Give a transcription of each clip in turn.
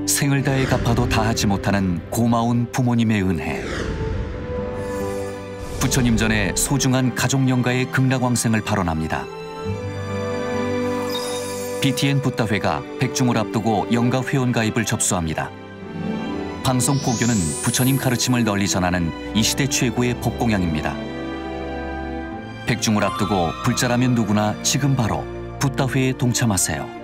생을 다해 갚아도 다하지 못하는 고마운 부모님의 은혜. 부처님 전에 소중한 가족 영가의 극락왕생을 발언합니다. BTN 붓다회가 백중을 앞두고 영가 회원 가입을 접수합니다. 방송 포교는 부처님 가르침을 널리 전하는 이 시대 최고의 법공양입니다. 백중을 앞두고 불자라면 누구나 지금 바로 붓다회에 동참하세요.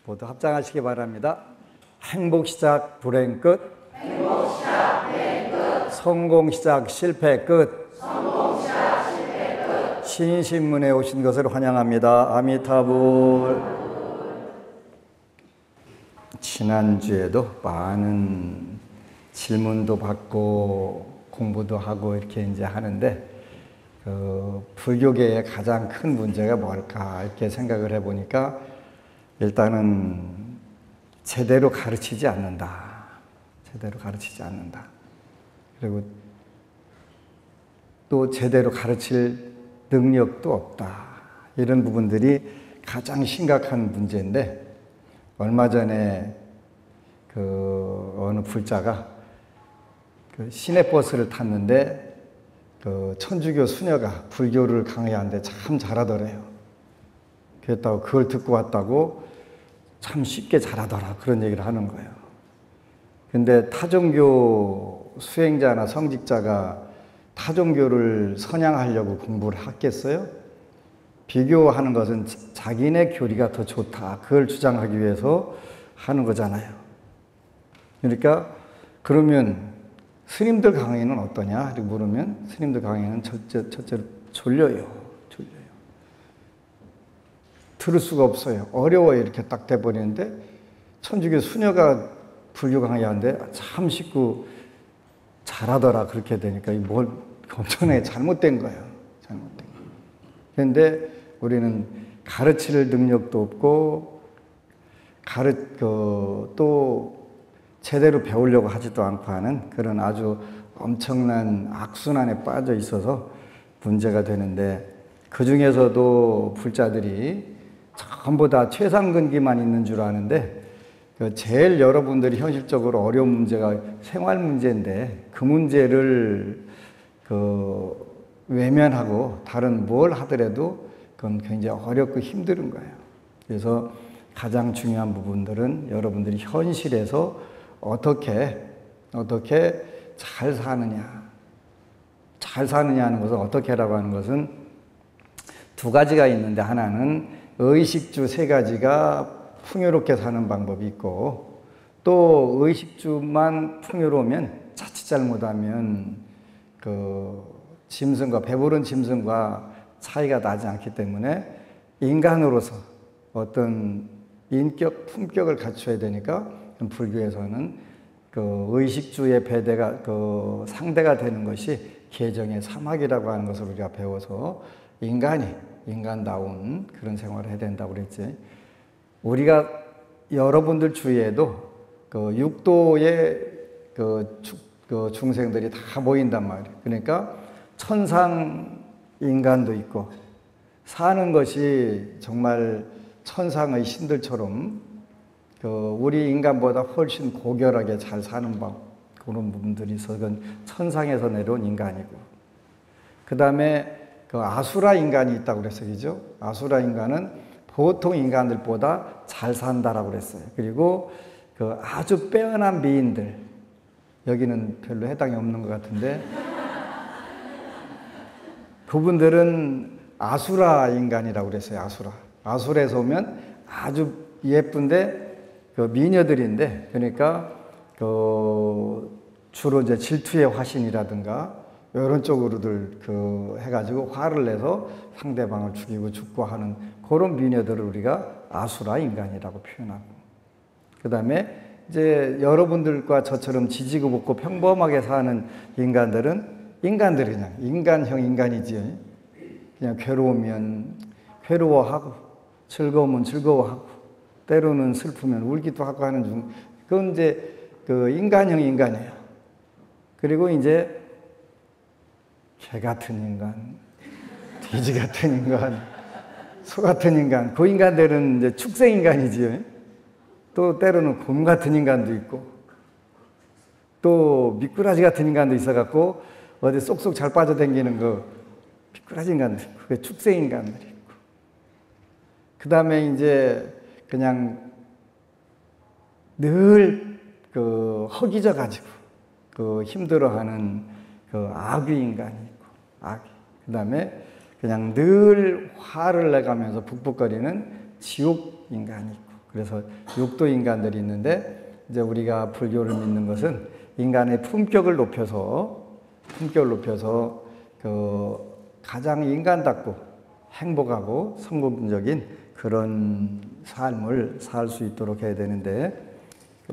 모두 합장하시기 바랍니다. 행복 시작, 불행 끝. 행복 시작, 불행 끝. 성공 시작, 실패 끝. 성공 시작, 실패 끝. 신신문에 오신 것을 환영합니다. 아미타불. 지난주에도 많은 질문도 받고 공부도 하고 이렇게 이제 하는데 불교계의 가장 큰 문제가 뭘까 이렇게 생각을 해보니까 일단은 제대로 가르치지 않는다. 제대로 가르치지 않는다. 그리고 또 제대로 가르칠 능력도 없다. 이런 부분들이 가장 심각한 문제인데 얼마 전에 어느 불자가 시내버스를 탔는데 천주교 수녀가 불교를 강의하는데 참 잘하더래요. 그랬다고 그걸 듣고 왔다고 참 쉽게 잘하더라 그런 얘기를 하는 거예요. 근데 타종교 수행자나 성직자가 타종교를 선양하려고 공부를 하겠어요? 비교하는 것은 자기네 교리가 더 좋다 그걸 주장하기 위해서 하는 거잖아요. 그러니까 그러면 스님들 강의는 어떠냐 이렇게 물으면 스님들 강의는 첫째로 졸려요. 들을 수가 없어요. 어려워요. 이렇게 딱 돼버리는데 천주교 수녀가 불교 강의하는데 참 쉽고 잘하더라 그렇게 되니까 뭘 엄청나게 잘못된 거예요. 잘못된 거예요. 그런데 우리는 가르칠 능력도 없고 또 제대로 배우려고 하지도 않고 하는 그런 아주 엄청난 악순환에 빠져 있어서 문제가 되는데 그 중에서도 불자들이 전부 다 최상근기만 있는 줄 아는데 제일 여러분들이 현실적으로 어려운 문제가 생활 문제인데 그 문제를 외면하고 다른 뭘 하더라도 그건 굉장히 어렵고 힘든 거예요. 그래서 가장 중요한 부분들은 여러분들이 현실에서 어떻게 잘 사느냐 하는 것은 어떻게라고 하는 것은 두 가지가 있는데 하나는 의식주 세 가지가 풍요롭게 사는 방법이 있고 또 의식주만 풍요로우면 자칫 잘못하면 짐승과 배부른 짐승과 차이가 나지 않기 때문에 인간으로서 어떤 인격, 품격을 갖춰야 되니까 불교에서는 의식주의 배대가 상대가 되는 것이 개정의 사막이라고 하는 것을 우리가 배워서 인간다운 그런 생활을 해야 된다고 그랬지. 우리가 여러분들 주위에도 육도의 중생들이 다 모인단 말이에요. 그러니까 천상 인간도 있고 사는 것이 정말 천상의 신들처럼 우리 인간보다 훨씬 고결하게 잘 사는 그런 부분들이 있어서 그건 천상에서 내려온 인간이고 그 다음에 아수라 인간이 있다고 그랬어요. 그죠? 아수라 인간은 보통 인간들보다 잘 산다라고 그랬어요. 그리고 아주 빼어난 미인들, 여기는 별로 해당이 없는 것 같은데, 그분들은 아수라 인간이라고 그랬어요. 아수라에서 오면 아주 예쁜데, 미녀들인데, 그러니까, 주로 이제 질투의 화신이라든가, 이런 쪽으로들 해가지고 화를 내서 상대방을 죽이고 죽고 하는 그런 미녀들을 우리가 아수라 인간이라고 표현하고. 그 다음에 이제 여러분들과 저처럼 지지고 볶고 평범하게 사는 인간들이 그냥 인간형 인간이지. 그냥 괴로우면 괴로워하고 즐거우면 즐거워하고 때로는 슬프면 울기도 하고 하는 중. 그건 이제 인간형 인간이에요. 그리고 이제 개 같은 인간, 돼지 같은 인간, 소 같은 인간, 그 인간들은 이제 축생 인간이지. 또 때로는 곰 같은 인간도 있고, 또 미꾸라지 같은 인간도 있어갖고 어디 쏙쏙 잘 빠져다니는 그 미꾸라지 인간들, 그게 축생 인간들이 있고, 그 다음에 이제 그냥 늘 그 허기져 가지고 그 힘들어하는 그 악귀 인간이 있고, 악귀. 그 다음에 그냥 늘 화를 내가면서 북북거리는 지옥 인간이 있고, 그래서 육도 인간들이 있는데, 이제 우리가 불교를 믿는 것은 인간의 품격을 높여서 그 가장 인간답고 행복하고 성공적인 그런 삶을 살 수 있도록 해야 되는데,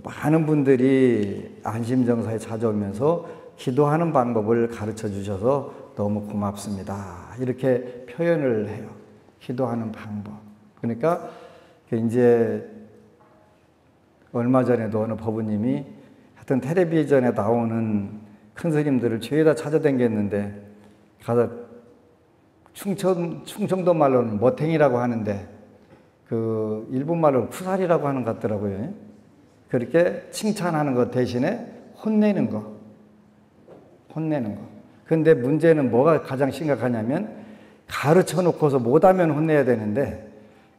많은 분들이 안심정사에 찾아오면서 기도하는 방법을 가르쳐 주셔서 너무 고맙습니다. 이렇게 표현을 해요. 기도하는 방법. 그러니까 이제 얼마 전에도 어느 법우님이 하여튼 텔레비전에 나오는 큰 스님들을 죄다 찾아다녔는데, 가서 충청도 말로는 머탱이라고 하는데 그 일본 말로는 쿠살이라고 하는 것 같더라고요. 그렇게 칭찬하는 것 대신에 혼내는 거. 근데 문제는 뭐가 가장 심각하냐면, 가르쳐 놓고서 못하면 혼내야 되는데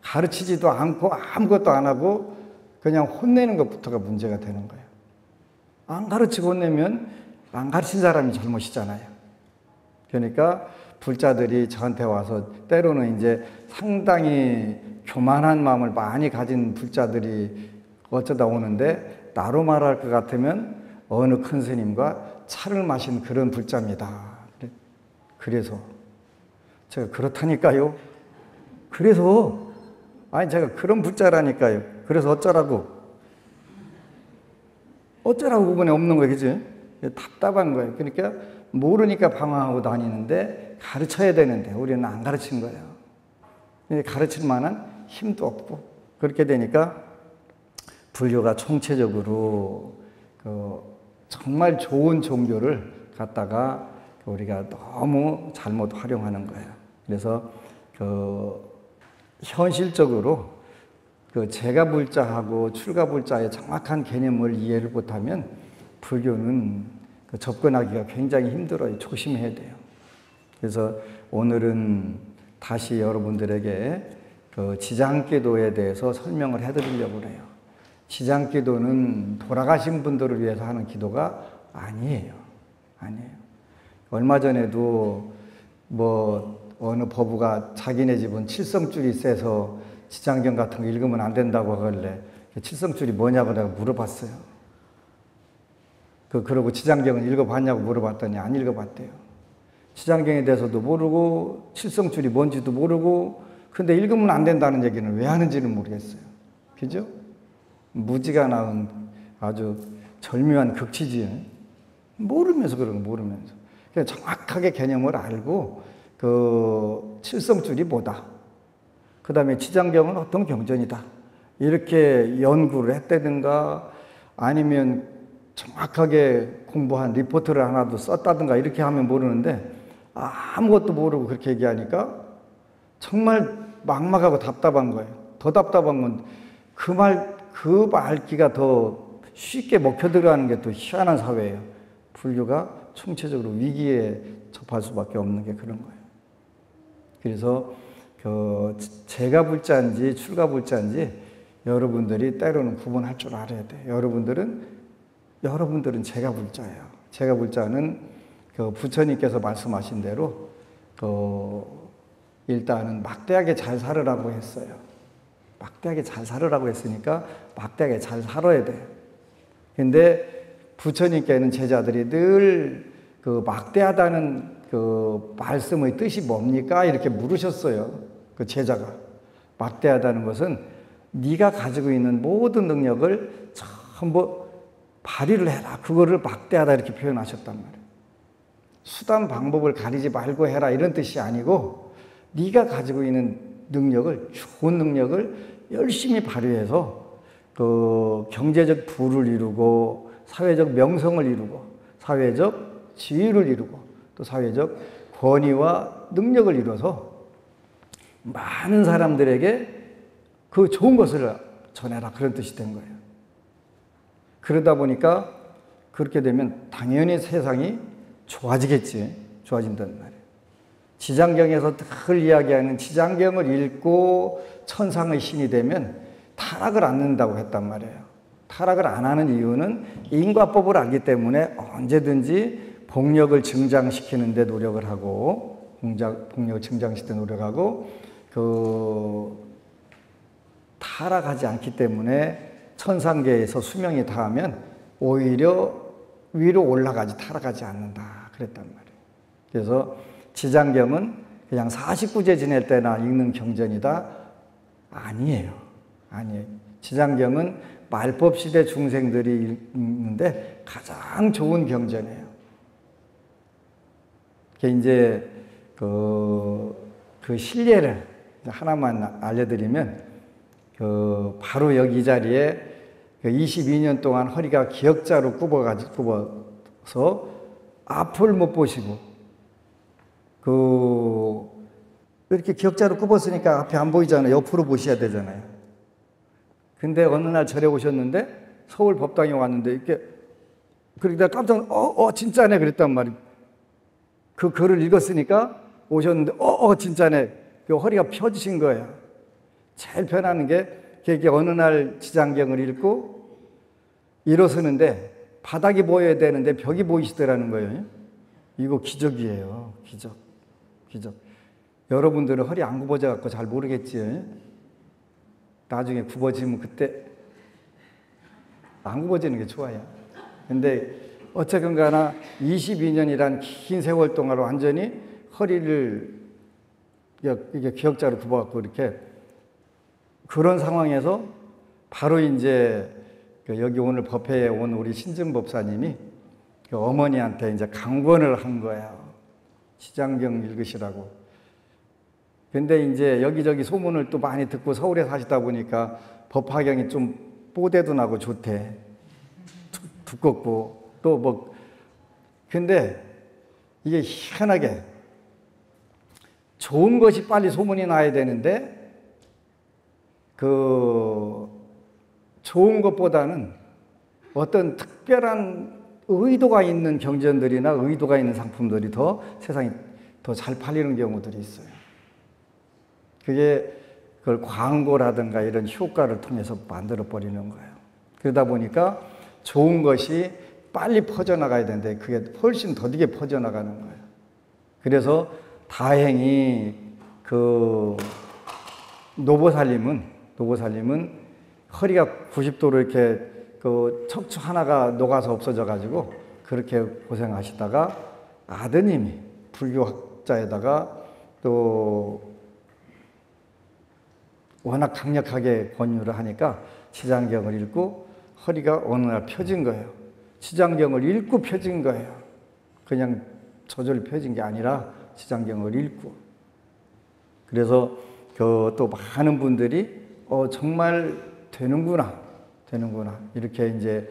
가르치지도 않고 아무것도 안 하고 그냥 혼내는 것부터가 문제가 되는 거예요. 안 가르치고 혼내면 안 가르친 사람이 잘못이잖아요. 그러니까 불자들이 저한테 와서, 때로는 이제 상당히 교만한 마음을 많이 가진 불자들이 어쩌다 오는데, 나로 말할 것 같으면 어느 큰 스님과 차를 마신 그런 불자입니다. 그래서 제가 그렇다니까요. 그래서 아니 제가 그런 불자라니까요. 그래서 어쩌라고 그분에 없는 거예요. 그지? 답답한 거예요. 그러니까 모르니까 방황하고 다니는데 가르쳐야 되는데 우리는 안 가르친 거예요. 가르칠 만한 힘도 없고, 그렇게 되니까 불교가 총체적으로 정말 좋은 종교를 갖다가 우리가 너무 잘못 활용하는 거예요. 그래서 현실적으로 재가불자하고 출가불자의 정확한 개념을 이해를 못하면 불교는 접근하기가 굉장히 힘들어요. 조심해야 돼요. 그래서 오늘은 다시 여러분들에게 지장기도에 대해서 설명을 해드리려고 해요. 지장기도는 돌아가신 분들을 위해서 하는 기도가 아니에요. 얼마 전에도 어느 법우가 자기네 집은 칠성줄이 세서 지장경 같은 거 읽으면 안 된다고 하길래 칠성줄이 뭐냐고 내가 물어봤어요. 그러고 지장경을 읽어봤냐고 물어봤더니 안 읽어봤대요. 지장경에 대해서도 모르고 칠성줄이 뭔지도 모르고, 근데 읽으면 안 된다는 얘기는 왜 하는지는 모르겠어요. 그죠? 무지가 나온 아주 절묘한 극치지. 모르면서 그런 거 모르면서. 그냥 정확하게 개념을 알고 칠성줄이 뭐다, 그 다음에 지장경은 어떤 경전이다, 이렇게 연구를 했다든가, 아니면 정확하게 공부한 리포트를 하나도 썼다든가 이렇게 하면 모르는데, 아무것도 모르고 그렇게 얘기하니까 정말 막막하고 답답한 거예요. 더 답답한 건 그 말기가 더 쉽게 먹혀 들어가는 게 또 희한한 사회예요. 불교가 총체적으로 위기에 접할 수밖에 없는 게 그런 거예요. 그래서 재가불자인지 출가불자인지 여러분들이 때로는 구분할 줄 알아야 돼요. 여러분들은 재가불자예요. 재가불자는 부처님께서 말씀하신 대로 일단은 막대하게 잘 살으라고 했어요. 막대하게 잘 살으라고 했으니까 막대하게 잘 살아야 돼요. 근데 부처님께는 제자들이 늘 막대하다는 말씀의 뜻이 뭡니까? 이렇게 물으셨어요. 제자가. 막대하다는 것은 네가 가지고 있는 모든 능력을 전부 발휘를 해라. 그거를 막대하다 이렇게 표현하셨단 말이에요. 수단 방법을 가리지 말고 해라 이런 뜻이 아니고, 네가 가지고 있는 능력을, 좋은 능력을 열심히 발휘해서 경제적 부를 이루고 사회적 명성을 이루고 사회적 지위를 이루고 또 사회적 권위와 능력을 이뤄서 많은 사람들에게 그 좋은 것을 전해라, 그런 뜻이 된 거예요. 그러다 보니까 그렇게 되면 당연히 세상이 좋아지겠지. 좋아진단 말이에요. 지장경에서 늘 이야기하는 지장경을 읽고 천상의 신이 되면 타락을 안 한다고 했단 말이에요. 타락을 안 하는 이유는 인과법을 알기 때문에 언제든지 복력을 증장시키는 데 노력을 하고, 복력을 증장시키는 데 노력하고, 타락하지 않기 때문에 천상계에서 수명이 다하면 오히려 위로 올라가지, 타락하지 않는다, 그랬단 말이에요. 그래서 지장경은 그냥 49제 지낼 때나 읽는 경전이다? 아니에요. 아니에요. 지장경은 말법시대 중생들이 읽는데 가장 좋은 경전이에요. 이제 그 실례를 하나만 알려드리면, 바로 여기 이 자리에 22년 동안 허리가 기역자로 굽어서 앞을 못 보시고, 이렇게 기역자로 굽었으니까 앞에 안 보이잖아요. 옆으로 보셔야 되잖아요. 근데 어느 날 절에 오셨는데, 서울 법당에 왔는데, 이렇게, 그러니까 깜짝, 진짜네, 그랬단 말이에요. 그 글을 읽었으니까 오셨는데, 진짜네. 그 허리가 펴지신 거예요. 제일 편하는 게, 이게 어느 날 지장경을 읽고 일어서는데 바닥이 보여야 되는데 벽이 보이시더라는 거예요. 이거 기적이에요. 기적. 여러분들은 허리 안 굽어져 갖고 잘 모르겠지. 나중에 굽어지면 그때 안 굽어지는 게 좋아요. 근데 어쨌든 가나 22년이란 긴 세월 동안 완전히 허리를 이게 기역자로 굽어갖고 이렇게, 그런 상황에서 바로 이제 여기 오늘 법회에 온 우리 신진 법사님이 어머니한테 이제 강권을 한 거예요. 지장경 읽으시라고. 근데 이제 여기저기 소문을 또 많이 듣고 서울에 사시다 보니까 법화경이 좀 뽀대도 나고 좋대. 두껍고 또 뭐. 근데 이게 희한하게 좋은 것이 빨리 소문이 나야 되는데, 좋은 것보다는 어떤 특별한 의도가 있는 경전들이나 의도가 있는 상품들이 더 세상에 더 잘 팔리는 경우들이 있어요. 그게 그걸 광고라든가 이런 효과를 통해서 만들어버리는 거예요. 그러다 보니까 좋은 것이 빨리 퍼져나가야 되는데 그게 훨씬 더디게 퍼져나가는 거예요. 그래서 다행히 노보살님은 허리가 90도로 이렇게 척추 하나가 녹아서 없어져가지고 그렇게 고생하시다가 아드님이 불교학자에다가 또 워낙 강력하게 권유를 하니까 지장경을 읽고 허리가 어느 날 펴진 거예요. 지장경을 읽고 펴진 거예요. 그냥 저절로 펴진 게 아니라 지장경을 읽고. 그래서 또 많은 분들이 정말 되는구나 이렇게 이제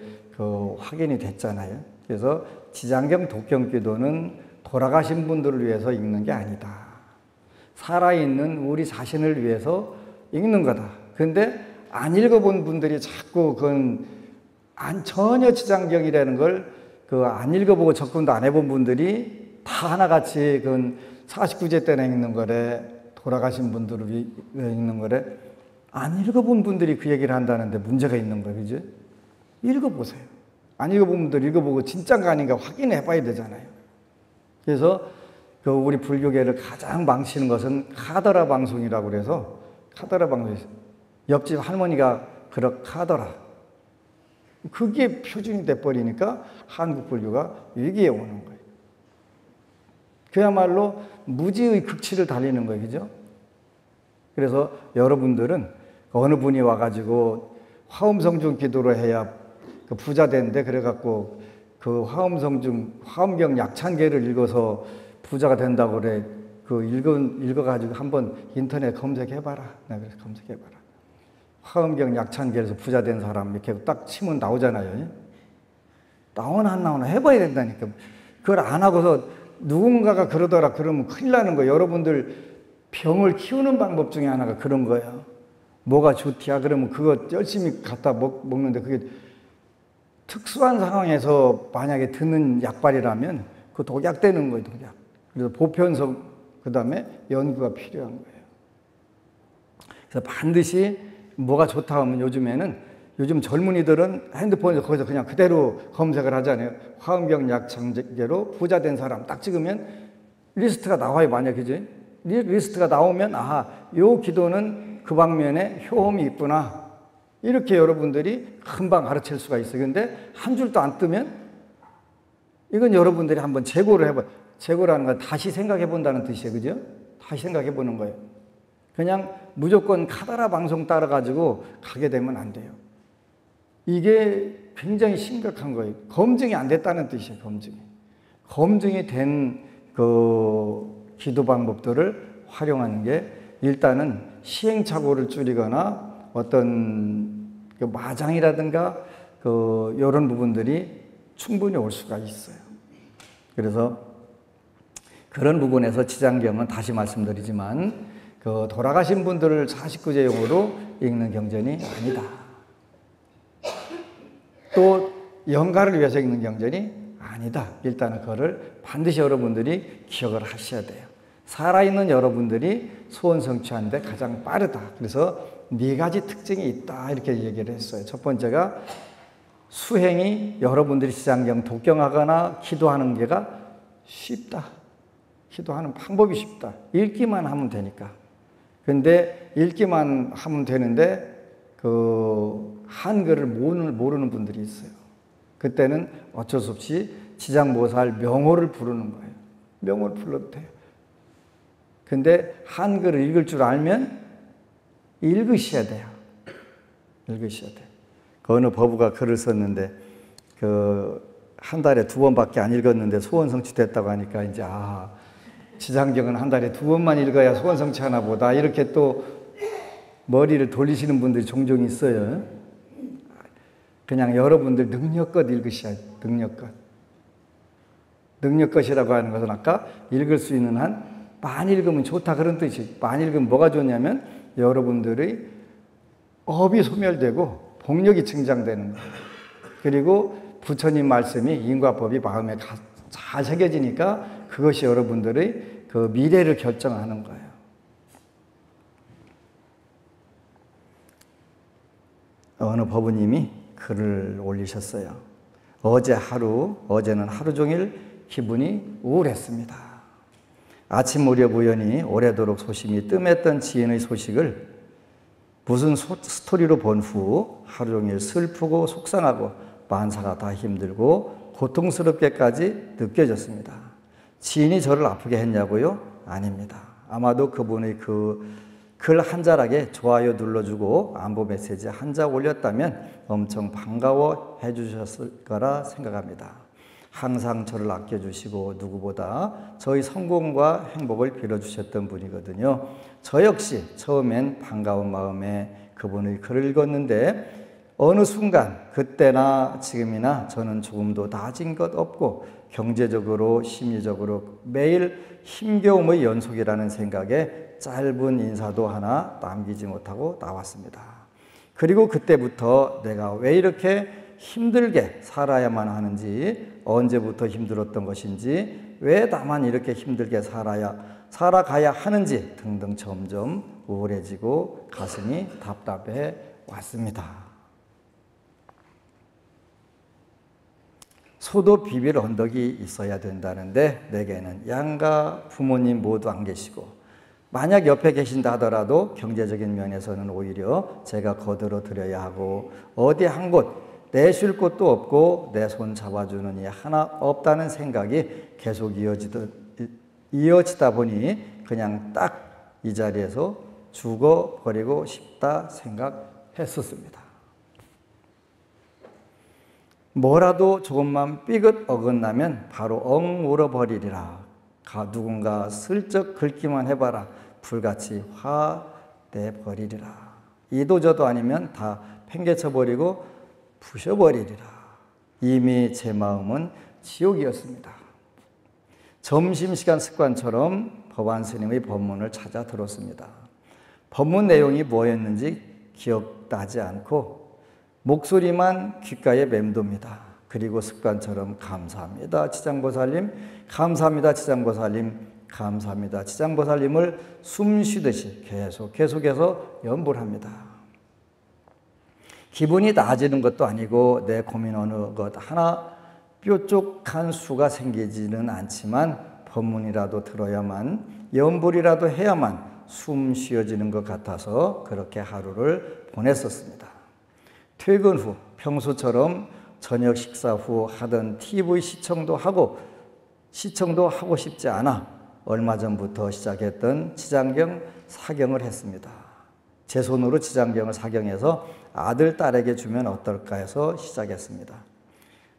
확인이 됐잖아요. 그래서 지장경 독경기도는 돌아가신 분들을 위해서 읽는 게 아니다. 살아있는 우리 자신을 위해서 읽는 거다. 근데 안 읽어본 분들이 자꾸 전혀 지장경이라는 걸 안 읽어보고 접근도 안 해본 분들이 다 하나같이 49제 때나 읽는 거래, 돌아가신 분들을 위해 읽는 거래, 안 읽어본 분들이 그 얘기를 한다는데 문제가 있는 거예요. 그죠? 읽어보세요. 안 읽어본 분들 읽어보고 진짜인가 아닌가 확인해 봐야 되잖아요. 그래서 우리 불교계를 가장 망치는 것은 카더라 방송이라고 그래서, 카더라 방송이 옆집 할머니가 그렇하더라. 그게 표준이 돼버리니까 한국 불교가 위기에 오는 거예요. 그야말로 무지의 극치를 달리는 거예요. 그죠? 그래서 여러분들은 어느 분이 와가지고 화엄성중 기도를 해야 부자 되는데, 그래갖고 화엄경 약찬계를 읽어서 부자가 된다고 그래. 읽어가지고 한번 인터넷 검색해봐라. 내가 그래서 검색해봐라. 화엄경 약찬계에서 부자 된 사람 이렇게 딱 치면 나오잖아요. 나오나 안 나오나 해봐야 된다니까. 그걸 안 하고서 누군가가 그러더라 그러면 큰일 나는 거예요. 여러분들 병을 키우는 방법 중에 하나가 그런 거예요. 뭐가 좋디야 그러면 그거 열심히 갖다 먹는데 그게 특수한 상황에서 만약에 드는 약발이라면 그 독약 되는 거예요. 독약. 그래서 보편성 그다음에 연구가 필요한 거예요. 그래서 반드시 뭐가 좋다 하면 요즘 젊은이들은 핸드폰에서 거기서 그냥 그대로 검색을 하잖아요. 화음경 약창제로 부자 된 사람 딱 찍으면 리스트가 나와요. 만약에 리스트가 나오면 요 기도는 그 방면에 효험이 있구나. 이렇게 여러분들이 금방 가르칠 수가 있어요. 근데 한 줄도 안 뜨면 이건 여러분들이 한번 재고를 해봐요. 재고라는 건 다시 생각해 본다는 뜻이에요. 그죠? 다시 생각해 보는 거예요. 그냥 무조건 카더라 방송 따라가지고 가게 되면 안 돼요. 이게 굉장히 심각한 거예요. 검증이 안 됐다는 뜻이에요. 검증이 된 그 기도 방법들을 활용하는 게 일단은 시행착오를 줄이거나 어떤 그 마장이라든가 이런 부분들이 충분히 올 수가 있어요. 그래서 그런 부분에서 지장경은 다시 말씀드리지만 그 돌아가신 분들을 49제용으로 읽는 경전이 아니다. 또 영가를 위해서 읽는 경전이 아니다. 일단은 그거를 반드시 여러분들이 기억을 하셔야 돼요. 살아있는 여러분들이 소원 성취하는 데 가장 빠르다. 그래서 4가지 특징이 있다. 이렇게 얘기를 했어요. 첫 번째가 수행이 여러분들이 지장경 독경하거나 기도하는 게가 쉽다. 기도하는 방법이 쉽다. 읽기만 하면 되니까. 근데 읽기만 하면 되는데 그 한글을 모르는 분들이 있어요. 그때는 어쩔 수 없이 지장보살 명호를 부르는 거예요. 명호를 불러도 돼요. 근데 한글을 읽을 줄 알면 읽으셔야 돼요. 읽으셔야 돼요. 그 어느 법우가 글을 썼는데 한 달에 2번밖에 안 읽었는데 소원 성취됐다고 하니까 이제 지장경은 한 달에 2번만 읽어야 소원 성취하나 보다. 이렇게 또 머리를 돌리시는 분들이 종종 있어요. 그냥 여러분들 능력껏 읽으셔야 돼요. 능력껏이라고 하는 것은 아까 읽을 수 있는 한 많이 읽으면 좋다 그런 뜻이에요. 많이 읽으면 뭐가 좋냐면 여러분들의 업이 소멸되고 복력이 증장되는 거예요. 그리고 부처님 말씀이 인과법이 마음에 잘 새겨지니까 그것이 여러분들의 그 미래를 결정하는 거예요. 어느 법우님이 글을 올리셨어요. 어제는 하루 종일 기분이 우울했습니다. 아침 무렵 우연히 오래도록 소심히 뜸했던 지인의 소식을 무슨 스토리로 본 후 하루 종일 슬프고 속상하고 만사가 다 힘들고 고통스럽게까지 느껴졌습니다. 지인이 저를 아프게 했냐고요? 아닙니다. 아마도 그분의 그 글 한 자락에 좋아요 눌러주고 안부 메시지 한 자 올렸다면 엄청 반가워해 주셨을 거라 생각합니다. 항상 저를 아껴주시고 누구보다 저희 성공과 행복을 빌어주셨던 분이거든요. 저 역시 처음엔 반가운 마음에 그분의 글을 읽었는데 어느 순간 그때나 지금이나 저는 조금도 나아진 것 없고 경제적으로 심리적으로 매일 힘겨움의 연속이라는 생각에 짧은 인사도 하나 남기지 못하고 나왔습니다. 그리고 그때부터 내가 왜 이렇게 힘들게 살아야만 하는지, 언제부터 힘들었던 것인지, 왜 나만 이렇게 힘들게 살아가야 하는지 등등 점점 우울해지고 가슴이 답답해 왔습니다. 소도 비빌 언덕이 있어야 된다는데 내게는 양가 부모님 모두 안 계시고 만약 옆에 계신다 하더라도 경제적인 면에서는 오히려 제가 거들어 드려야 하고 어디 한 곳 내쉴 곳도 없고 내 손 잡아주는 이 하나 없다는 생각이 계속 이어지다 보니 그냥 딱 이 자리에서 죽어버리고 싶다 생각했었습니다. 뭐라도 조금만 삐긋 어긋나면 바로 엉 울어버리리라. 누군가 슬쩍 긁기만 해봐라. 불같이 화내버리리라. 이도저도 아니면 다 팽개쳐버리고 부셔버리리라. 이미 제 마음은 지옥이었습니다. 점심시간 습관처럼 법안 스님의 법문을 찾아 들었습니다. 법문 내용이 뭐였는지 기억나지 않고 목소리만 귓가에 맴돕니다. 그리고 습관처럼 감사합니다 지장보살님, 감사합니다 지장보살님, 감사합니다 지장보살님을 숨 쉬듯이 계속해서 연불 합니다. 기분이 나아지는 것도 아니고 내 고민 어느 것 하나 뾰족한 수가 생기지는 않지만 법문이라도 들어야만, 연불이라도 해야만 숨 쉬어지는 것 같아서 그렇게 하루를 보냈었습니다. 퇴근 후 평소처럼 저녁 식사 후 하던 TV 시청도 하고 싶지 않아 얼마 전부터 시작했던 지장경 사경을 했습니다. 제 손으로 지장경을 사경해서 아들, 딸에게 주면 어떨까 해서 시작했습니다.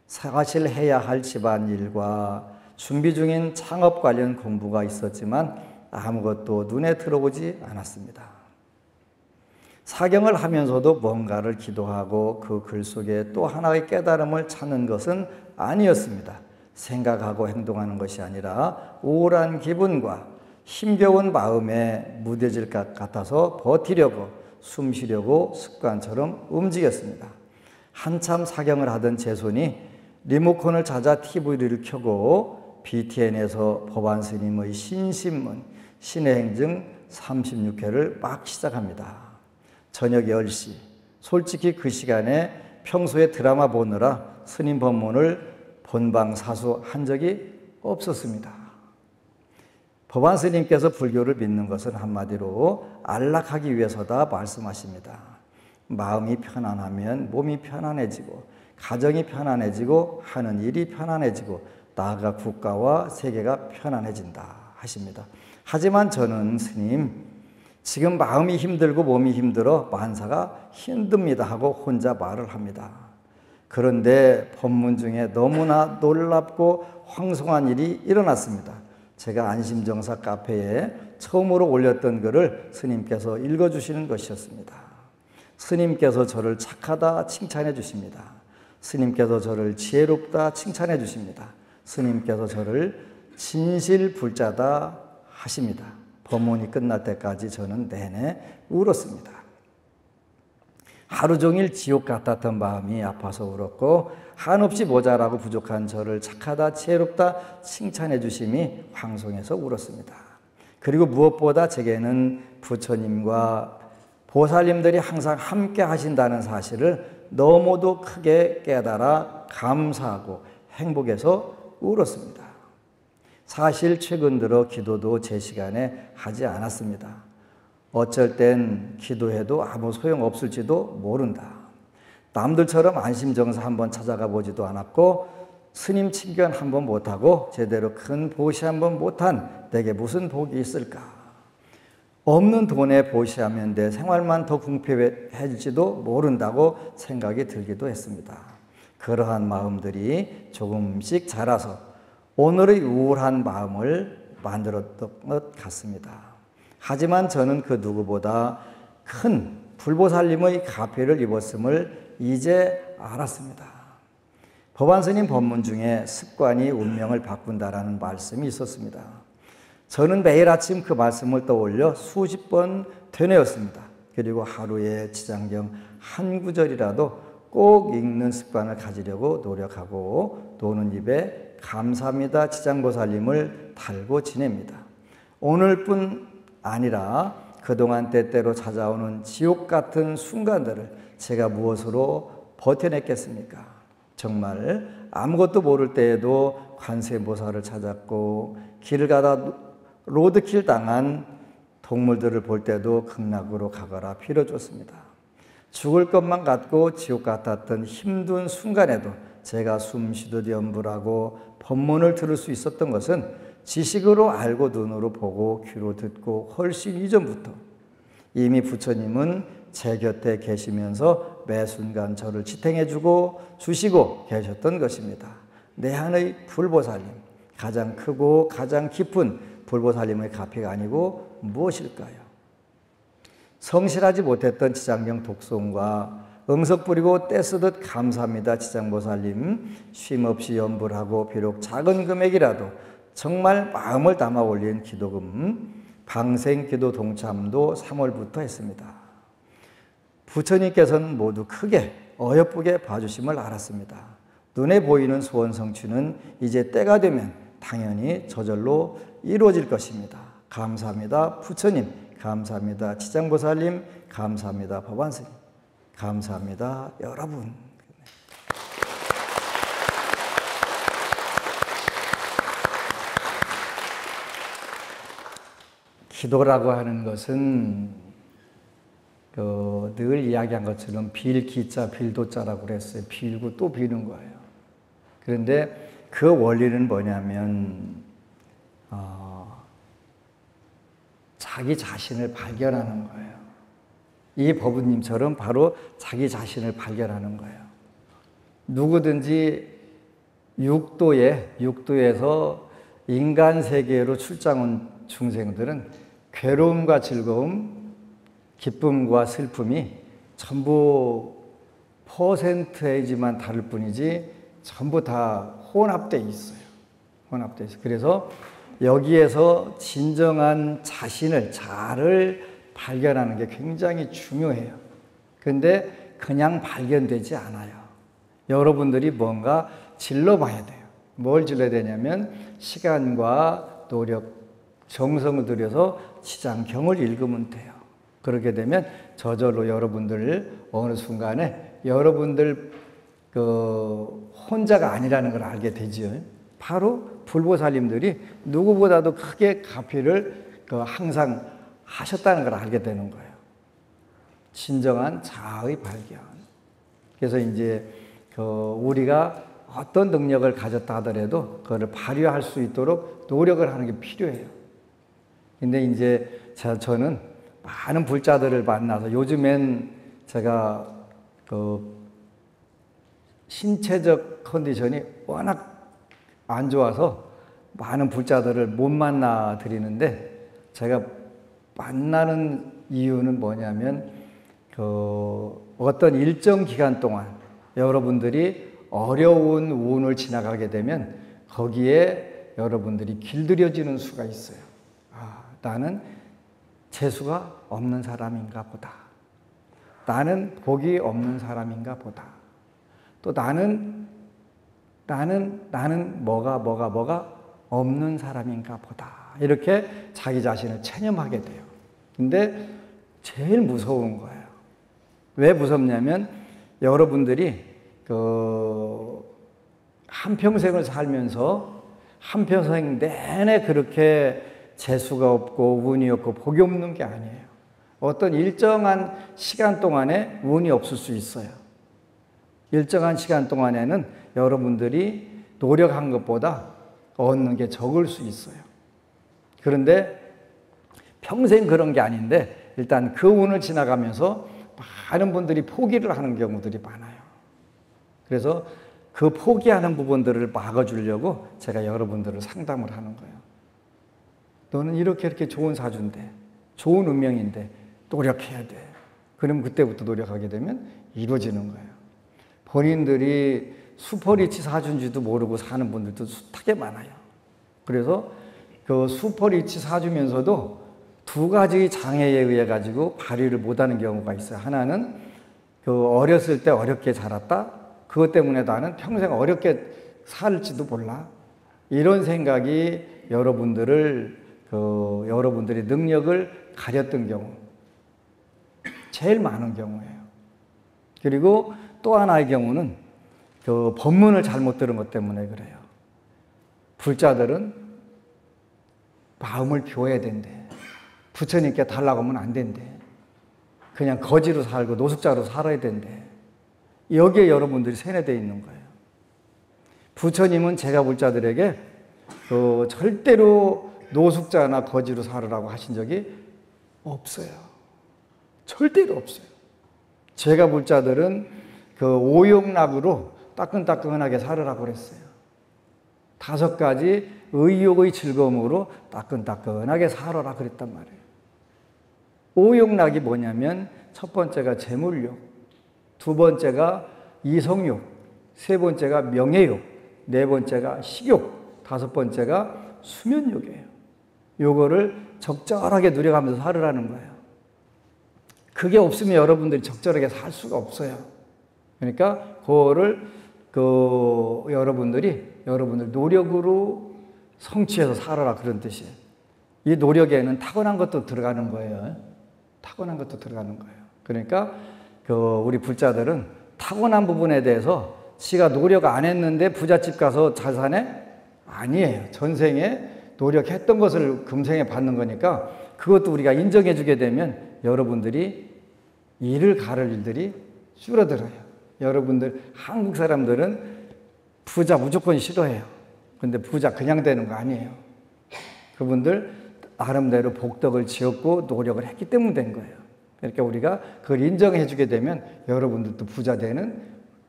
사실 해야 할 집안일과 준비 중인 창업 관련 공부가 있었지만 아무것도 눈에 들어오지 않았습니다. 사경을 하면서도 뭔가를 기도하고 그 글 속에 또 하나의 깨달음을 찾는 것은 아니었습니다. 생각하고 행동하는 것이 아니라 우울한 기분과 힘겨운 마음에 무뎌질 것 같아서 버티려고, 숨 쉬려고 습관처럼 움직였습니다. 한참 사경을 하던 제 손이 리모컨을 찾아 TV를 켜고 BTN에서 법안 스님의 신신문, 신의 행증 36회를 막 시작합니다. 저녁 10시, 솔직히 그 시간에 평소에 드라마 보느라 스님 법문을 본방 사수한 적이 없었습니다. 법안 스님께서 불교를 믿는 것은 한마디로 안락하기 위해서다 말씀하십니다. 마음이 편안하면 몸이 편안해지고 가정이 편안해지고 하는 일이 편안해지고 나아가 국가와 세계가 편안해진다 하십니다. 하지만 저는 스님, 지금 마음이 힘들고 몸이 힘들어 만사가 힘듭니다 하고 혼자 말을 합니다. 그런데 법문 중에 너무나 놀랍고 황송한 일이 일어났습니다. 제가 안심정사 카페에 처음으로 올렸던 글을 스님께서 읽어주시는 것이었습니다. 스님께서 저를 착하다 칭찬해 주십니다. 스님께서 저를 지혜롭다 칭찬해 주십니다. 스님께서 저를 진실불자다 하십니다. 법문이 끝날 때까지 저는 내내 울었습니다. 하루 종일 지옥 같았던 마음이 아파서 울었고 한없이 모자라고 부족한 저를 착하다 지혜롭다 칭찬해 주심이 황송해서 울었습니다. 그리고 무엇보다 제게는 부처님과 보살님들이 항상 함께 하신다는 사실을 너무도 크게 깨달아 감사하고 행복해서 울었습니다. 사실 최근 들어 기도도 제 시간에 하지 않았습니다. 어쩔 땐 기도해도 아무 소용없을지도 모른다. 남들처럼 안심정사 한번 찾아가 보지도 않았고 스님 친견 한번 못하고 제대로 큰 보시 한번 못한 내게 무슨 복이 있을까? 없는 돈에 보시하면 내 생활만 더 궁핍해질지도 모른다고 생각이 들기도 했습니다. 그러한 마음들이 조금씩 자라서 오늘의 우울한 마음을 만들었던 것 같습니다. 하지만 저는 그 누구보다 큰 불보살님의 가피를 입었음을 이제 알았습니다. 법안스님 법문 중에 습관이 운명을 바꾼다라는 말씀이 있었습니다. 저는 매일 아침 그 말씀을 떠올려 수십 번 되뇌었습니다. 그리고 하루에 지장경 한 구절이라도 꼭 읽는 습관을 가지려고 노력하고 노는 입에 감사합니다 지장보살님을 달고 지냅니다. 오늘뿐 아니라 그동안 때때로 찾아오는 지옥 같은 순간들을 제가 무엇으로 버텨냈겠습니까? 정말 아무것도 모를 때에도 관세음보살을 찾았고 길을 가다 로드킬 당한 동물들을 볼 때도 극락으로 가거라 빌어줬습니다. 죽을 것만 같고 지옥 같았던 힘든 순간에도 제가 숨쉬듯 연불하고 법문을 들을 수 있었던 것은 지식으로 알고 눈으로 보고 귀로 듣고 훨씬 이전부터 이미 부처님은 제 곁에 계시면서 매 순간 저를 지탱해 주시고 계셨던 것입니다. 내한의 불보살님, 가장 크고 가장 깊은 불보살님의 가피가 아니고 무엇일까요? 성실하지 못했던 지장경 독송과 응석 부리고 떼쓰듯 감사합니다 지장보살님 쉼없이 연불하고 비록 작은 금액이라도 정말 마음을 담아 올린 기도금 방생기도 동참도 3월부터 했습니다. 부처님께서는 모두 크게 어여쁘게 봐주심을 알았습니다. 눈에 보이는 소원 성취는 이제 때가 되면 당연히 저절로 이루어질 것입니다. 감사합니다. 부처님, 감사합니다. 지장보살님, 감사합니다. 법안스님, 감사합니다. 여러분. 기도라고 하는 것은 늘 이야기한 것처럼 빌기자, 빌도자라고 그랬어요. 빌고 또 비는 거예요. 그런데 그 원리는 뭐냐면 자기 자신을 발견하는 거예요. 이 법우님처럼 바로 자기 자신을 발견하는 거예요. 누구든지 육도에서 인간 세계로 출장 온 중생들은 괴로움과 즐거움, 기쁨과 슬픔이 전부 퍼센테이지만 다를 뿐이지 전부 다 혼합되어 있어요. 혼합되어 있어요. 그래서 여기에서 진정한 자신을 발견하는 게 굉장히 중요해요. 그런데 그냥 발견되지 않아요. 여러분들이 뭔가 질러봐야 돼요. 뭘 질러야 되냐면 시간과 노력, 정성을 들여서 지장경을 읽으면 돼요. 그렇게 되면 저절로 여러분들 어느 순간에 여러분들 혼자가 아니라는 걸 알게 되죠. 바로 불보살님들이 누구보다도 크게 가피를 항상 하셨다는 걸 알게 되는 거예요. 진정한 자아의 발견. 그래서 이제 우리가 어떤 능력을 가졌다 하더라도 그걸 발휘할 수 있도록 노력을 하는 게 필요해요. 근데 이제 저는 많은 불자들을 만나서 요즘엔 제가 신체적 컨디션이 워낙 안 좋아서 많은 불자들을 못 만나 드리는데 제가 만나는 이유는 뭐냐면 어떤 일정 기간 동안 여러분들이 어려운 운을 지나가게 되면 거기에 여러분들이 길들여지는 수가 있어요. 나는 재수가 없는 사람인가 보다. 나는 복이 없는 사람인가 보다. 또 나는 뭐가 없는 사람인가 보다. 이렇게 자기 자신을 체념하게 돼요. 근데 제일 무서운 거예요. 왜 무섭냐면 여러분들이 한평생을 살면서 한평생 내내 그렇게 재수가 없고 운이 없고 복이 없는 게 아니에요. 어떤 일정한 시간 동안에 운이 없을 수 있어요. 일정한 시간 동안에는 여러분들이 노력한 것보다 얻는 게 적을 수 있어요. 그런데 평생 그런 게 아닌데 일단 그 운을 지나가면서 많은 분들이 포기를 하는 경우들이 많아요. 그래서 그 포기하는 부분들을 막아주려고 제가 여러분들을 상담을 하는 거예요. 너는 이렇게 좋은 사주인데, 좋은 운명인데 노력해야 돼. 그럼 그때부터 노력하게 되면 이루어지는 거예요. 본인들이 슈퍼리치 사주인지도 모르고 사는 분들도 숱하게 많아요. 그래서 그 슈퍼리치 사주면서도 두 가지 장애에 의해 가지고 발휘를 못하는 경우가 있어요. 하나는 어렸을 때 어렵게 자랐다. 그것 때문에 나는 평생 어렵게 살지도 몰라. 이런 생각이 여러분들의 능력을 가렸던 경우, 제일 많은 경우예요. 그리고 또 하나의 경우는 법문을 잘못 들은 것 때문에 그래요. 불자들은 마음을 비워야 된대. 부처님께 달라고 하면 안 된대. 그냥 거지로 살고 노숙자로 살아야 된대. 여기에 여러분들이 세뇌되어 있는 거예요. 부처님은 제가 불자들에게 절대로 노숙자나 거지로 살으라고 하신 적이 없어요. 절대로 없어요. 제가 불자들은 오욕락으로 따끈따끈하게 살으라고 그랬어요. 5가지 의욕의 즐거움으로 따끈따끈하게 살아라 그랬단 말이에요. 오욕락이 뭐냐면 첫 번째가 재물욕, 두 번째가 이성욕, 세 번째가 명예욕, 네 번째가 식욕, 다섯 번째가 수면욕이에요. 요거를 적절하게 누려가면서 살으라는 거예요. 그게 없으면 여러분들이 적절하게 살 수가 없어요. 그러니까 그거를 여러분들 노력으로 성취해서 살아라, 그런 뜻이에요. 이 노력에는 타고난 것도 들어가는 거예요. 타고난 것도 들어가는 거예요. 그러니까 우리 불자들은 타고난 부분에 대해서 지가 노력 안 했는데 부잣집 가서 자산해? 아니에요. 전생에 노력했던 것을 금생에 받는 거니까 그것도 우리가 인정해 주게 되면 여러분들이 일을 가를 일들이 줄어들어요. 여러분들 한국 사람들은 부자 무조건 싫어해요. 근데 부자 그냥 되는 거 아니에요. 그분들 나름대로 복덕을 지었고 노력을 했기 때문에 된 거예요. 그러니까 우리가 그걸 인정해 주게 되면 여러분들도 부자 되는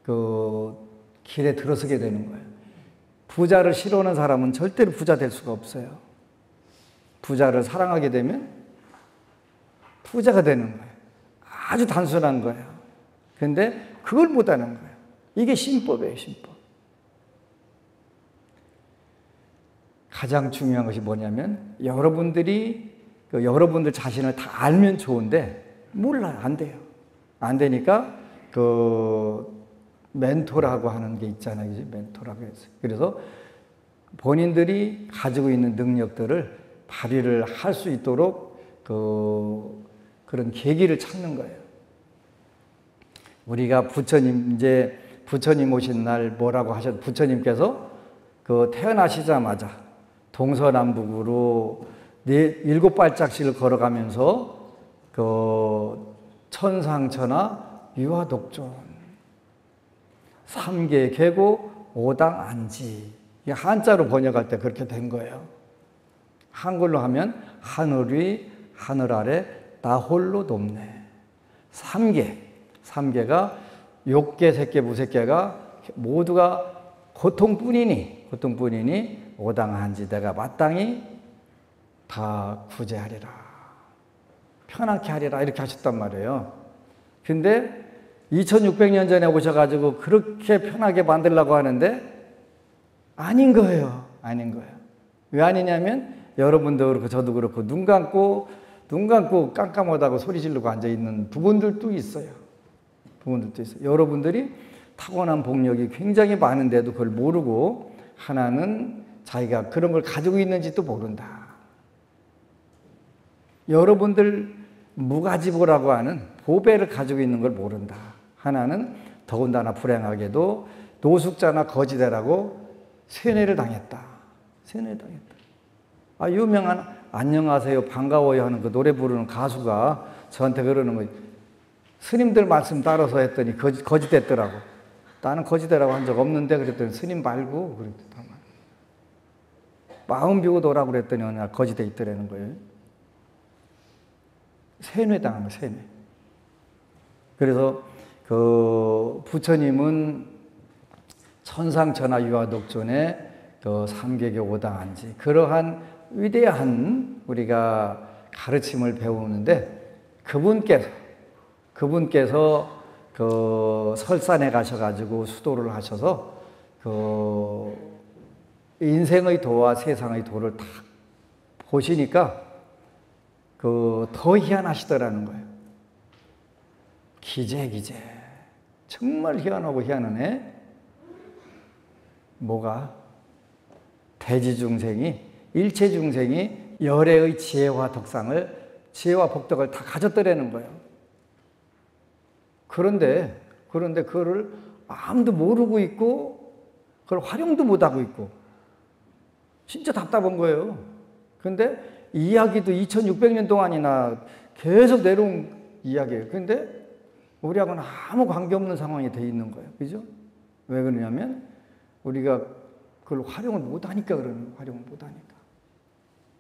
그 길에 들어서게 되는 거예요. 부자를 싫어하는 사람은 절대로 부자 될 수가 없어요. 부자를 사랑하게 되면 부자가 되는 거예요. 아주 단순한 거예요. 그런데 그걸 못하는 거예요. 이게 신법이에요, 신법. 가장 중요한 것이 뭐냐면 여러분들이 여러분들 자신을 다 알면 좋은데 몰라요. 안 돼요. 안 되니까 멘토라고 하는 게 있잖아요. 그죠? 멘토라고 해서. 그래서 본인들이 가지고 있는 능력들을 발휘를 할 수 있도록 그런 계기를 찾는 거예요. 우리가 부처님 오신 날 뭐라고 하셨, 부처님께서 태어나시자마자 동서남북으로 7발짝씩을 걸어가면서 천상천하 유화독존 3계 계고 5당 안지, 한자로 번역할 때 그렇게 된 거예요. 한글로 하면 하늘 위 하늘 아래 나 홀로 높네. 3계가 욕계, 색계, 무색계가 모두가 고통뿐이니 5당 한지 내가 마땅히 다 구제하리라, 편안케 하리라, 이렇게 하셨단 말이에요. 근데 2600년 전에 오셔가지고 그렇게 편하게 만들려고 하는데 아닌 거예요. 아닌 거예요. 왜 아니냐면 여러분도 그렇고 저도 그렇고 눈 감고 깜깜하다고 소리 지르고 앉아있는 부분들도 있어요. 여러분들이 타고난 복력이 굉장히 많은데도 그걸 모르고 하나는 자기가 그런 걸 가지고 있는지도 모른다. 여러분들 무가지보라고 하는 보배를 가지고 있는 걸 모른다. 하나는 더군다나 불행하게도 노숙자나 거지대라고 세뇌를 당했다. 유명한 안녕하세요 반가워요 하는 그 노래 부르는 가수가 저한테 그러는 거예요. 스님들 말씀 따라서 했더니 거지됐더라고. 나는 거지대라고 한 적 없는데 그랬더니 스님 말고 그랬더니 마음 비우고 오라고 그랬더니 어느 날 거지돼 있더라는 거예요. 세뇌당한 거예요. 세뇌. 그래서 부처님은 천상천하 유화독존의 3계교 5당 안지, 그러한 위대한 우리가 가르침을 배우는데 그분께서 설산에 가셔가지고 수도를 하셔서 인생의 도와 세상의 도를 딱 보시니까 더 희한하시더라는 거예요. 기재 정말 희한하고 희한하네. 뭐가? 일체 중생이 열애의 지혜와 지혜와 복덕을 다 가졌더라는 거예요. 그런데 그거를 아무도 모르고 있고 그걸 활용도 못하고 있고 진짜 답답한 거예요. 그런데 이야기도 2600년 동안이나 계속 내려온 이야기예요. 그런데 우리하고는 아무 관계없는 상황이 돼 있는 거예요. 그죠? 왜 그러냐면 우리가 그걸 활용을 못하니까 그러는 거예요. 활용을 못하니까.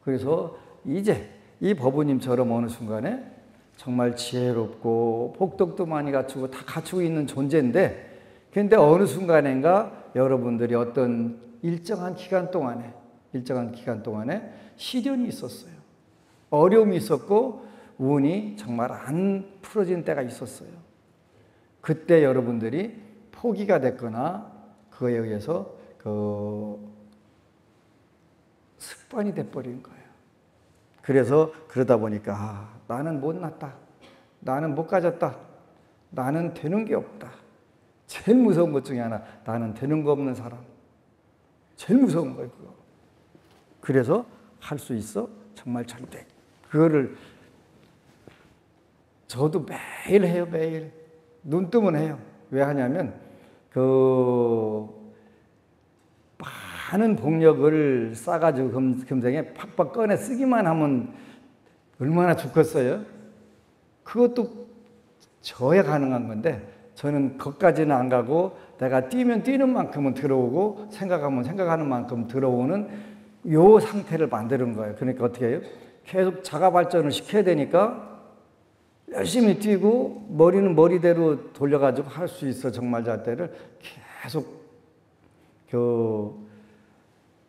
그래서 이제 이 법우님처럼 어느 순간에 정말 지혜롭고 복덕도 많이 갖추고 다 갖추고 있는 존재인데, 그런데 어느 순간인가 여러분들이 어떤 일정한 기간 동안에 시련이 있었어요. 어려움이 있었고 운이 정말 안 풀어진 때가 있었어요. 그때 여러분들이 포기가 됐거나 그거에 의해서 습관이 돼버린 거예요. 그래서 그러다 보니까 나는 못났다. 나는 못 가졌다. 나는 되는 게 없다. 제일 무서운 것 중에 하나, 나는 되는 거 없는 사람. 제일 무서운 거예요, 그거. 그래서 할 수 있어? 정말 잘 돼. 그거를 저도 매일 해요, 매일. 눈 뜨면 해요. 왜 하냐면, 많은 복력을 싸가지고 금생에 팍팍 꺼내 쓰기만 하면 얼마나 좋겠어요? 그것도 저야 가능한 건데, 저는 거기까지는 안 가고 내가 뛰면 뛰는 만큼은 들어오고 생각하면 생각하는 만큼 들어오는 요 상태를 만드는 거예요. 그러니까 어떻게 해요? 계속 자가 발전을 시켜야 되니까 열심히 뛰고 머리는 머리대로 돌려가지고 할 수 있어. 정말 잘 때를 계속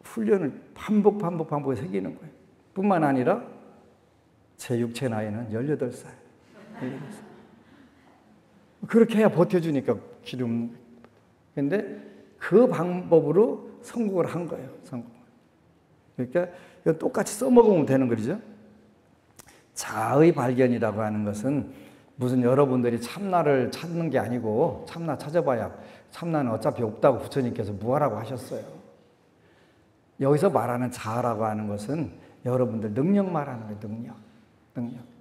훈련을 반복해 새기는 거예요. 뿐만 아니라 제 육체 나이는 18살. 그렇게 해야 버텨주니까 기름. 근데 그 방법으로 성공을 한 거예요. 그러니까 똑같이 써먹으면 되는 거죠. 자의 발견이라고 하는 것은 무슨 여러분들이 참나를 찾는 게 아니고, 참나 찾아봐야 참나는 어차피 없다고 부처님께서 무하라고 하셨어요. 여기서 말하는 자라고 하는 것은 여러분들 능력 말하는 거예요. 능력.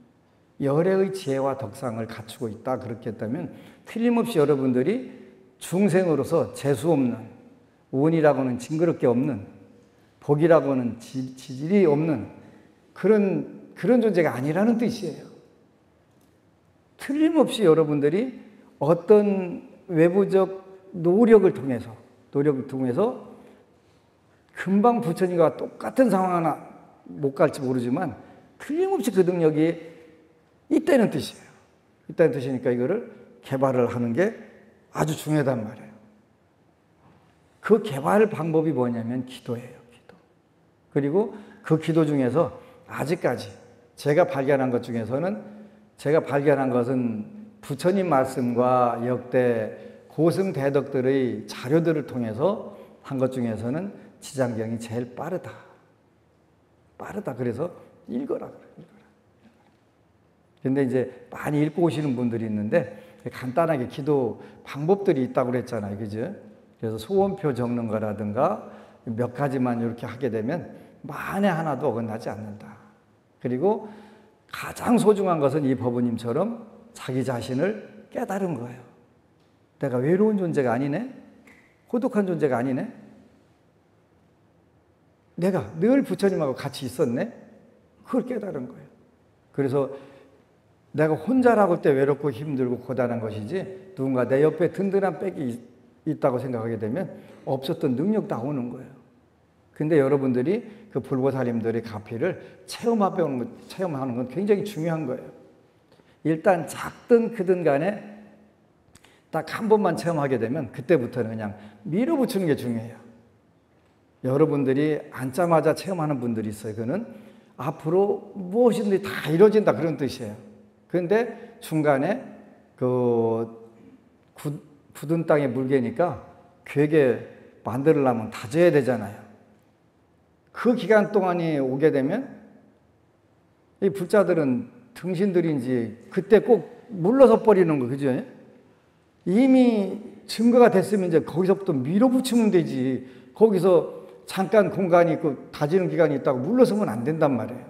열애의 지혜와 덕상을 갖추고 있다. 그렇게 했다면 틀림없이 여러분들이 중생으로서 재수 없는, 운이라고는 징그럽게 없는, 복이라고는 지질이 없는 그런 존재가 아니라는 뜻이에요. 틀림없이 여러분들이 어떤 외부적 노력을 통해서 금방 부처님과 똑같은 상황 하나 못 갈지 모르지만 틀림없이 그 능력이 있다는 뜻이에요. 있다는 뜻이니까 이거를 개발을 하는 게 아주 중요하단 말이에요. 그 개발 방법이 뭐냐면 기도예요. 기도. 그리고 그 기도 중에서 아직까지 제가 발견한 것은 부처님 말씀과 역대 고승대덕들의 자료들을 통해서 한 것 중에서는 지장경이 제일 빠르다. 그래서 읽어라. 근데 이제 많이 읽고 오시는 분들이 있는데 간단하게 기도 방법들이 있다고 그랬잖아요. 그죠? 그래서 소원표 적는 거라든가 몇 가지만 이렇게 하게 되면 만에 하나도 어긋나지 않는다. 그리고 가장 소중한 것은 이 법부님처럼 자기 자신을 깨달은 거예요. 내가 외로운 존재가 아니네? 고독한 존재가 아니네? 내가 늘 부처님하고 같이 있었네? 그걸 깨달은 거예요. 그래서 내가 혼자라고 할 때 외롭고 힘들고 고단한 것이지 누군가 내 옆에 든든한 백이 있다고 생각하게 되면 없었던 능력 다 오는 거예요. 근데 여러분들이 그 불보살님들의 가피를 체험하는 건 굉장히 중요한 거예요. 일단 작든 크든 간에 딱 한 번만 체험하게 되면 그때부터는 그냥 밀어붙이는 게 중요해요. 여러분들이 앉자마자 체험하는 분들이 있어요. 그거는 앞으로 무엇이든지 다 이루어진다 그런 뜻이에요. 그런데 중간에 굳은 땅에 물개니까 괴게 만들려면 다져야 되잖아요. 그 기간 동안이 오게 되면 이 불자들은 등신들인지 그때 꼭 물러서 버리는 거, 그죠? 이미 증거가 됐으면 이제 거기서부터 밀어붙이면 되지. 거기서 잠깐 공간이 있고 다지는 기간이 있다고 물러서면 안 된단 말이에요.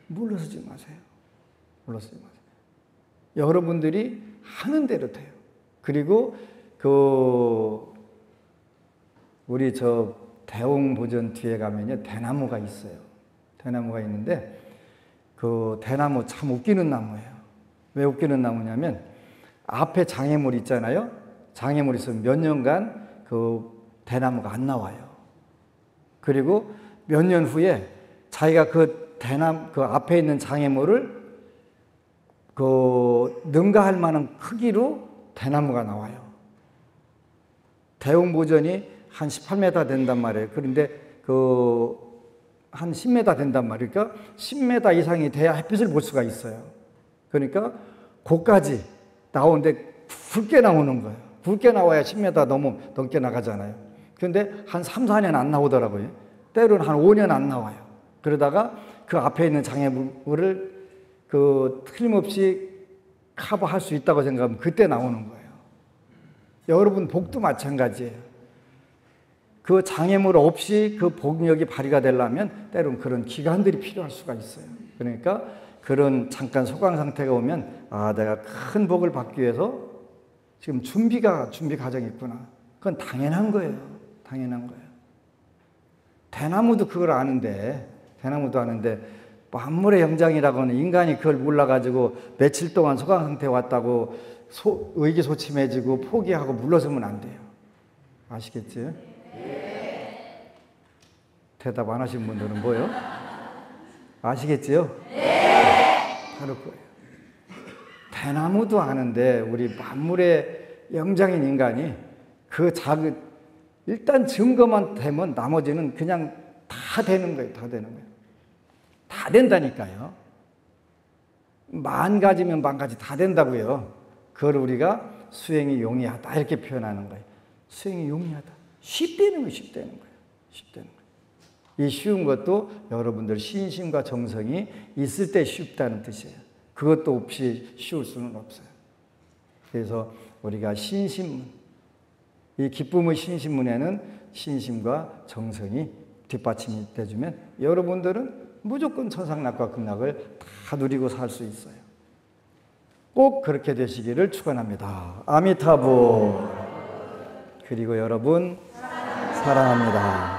물러서지 마세요. 여러분들이 하는 대로 돼요. 그리고 우리 대웅보전 뒤에 가면요 대나무가 있어요. 대나무가 있는데 그 대나무 참 웃기는 나무예요. 왜 웃기는 나무냐면 앞에 장애물 있잖아요. 장애물 있으면 몇 년간 그 대나무가 안 나와요. 그리고 몇 년 후에 자기가 그 앞에 있는 장애물을 능가할 만한 크기로 대나무가 나와요. 대웅보전이 한 18m 된단 말이에요. 그런데 한 10m 된단 말이에요. 그러니까 10m 이상이 돼야 햇빛을 볼 수가 있어요. 그러니까 고까지 나오는데 굵게 나오는 거예요. 굵게 나와야 10m 넘게 나가잖아요. 그런데 한 3, 4년 안 나오더라고요. 때로는 한 5년 안 나와요. 그러다가 그 앞에 있는 장애물을 틀림없이 커버할 수 있다고 생각하면 그때 나오는 거예요. 여러분 복도 마찬가지예요. 그 장애물 없이 그 복력이 발휘가 되려면 때로는 그런 기간들이 필요할 수가 있어요. 그러니까 그런 잠깐 소강 상태가 오면 내가 큰 복을 받기 위해서 지금 준비 과정이 있구나. 그건 당연한 거예요. 당연한 거예요. 대나무도 그걸 아는데 만물의 영장이라고는 인간이 그걸 몰라가지고 며칠 동안 소강 상태에 왔다고 의기소침해지고 포기하고 물러서면 안 돼요. 아시겠지? 네. 대답 안 하신 분들은 뭐예요? 아시겠지요? 네. 바로 그거예요. 대나무도 아는데 우리 만물의 영장인 인간이 일단 증거만 되면 나머지는 그냥 다 되는 거예요. 다 되는 거예요. 다 된다니까요. 만 가지면 만 가지 다 된다고요. 그걸 우리가 수행이 용이하다 이렇게 표현하는 거예요. 수행이 용이하다. 쉽다는 거예요. 쉽다는 거예요. 쉽다는 거예요. 이 쉬운 것도 여러분들 신심과 정성이 있을 때 쉽다는 뜻이에요. 그것도 없이 쉬울 수는 없어요. 그래서 우리가 신심문, 이 기쁨의 신심문에는 신심과 정성이 뒷받침이 돼주면 여러분들은 무조건 천상락과 극락을 다 누리고 살 수 있어요. 꼭 그렇게 되시기를 축원합니다. 아미타보. 그리고 여러분 사랑합니다.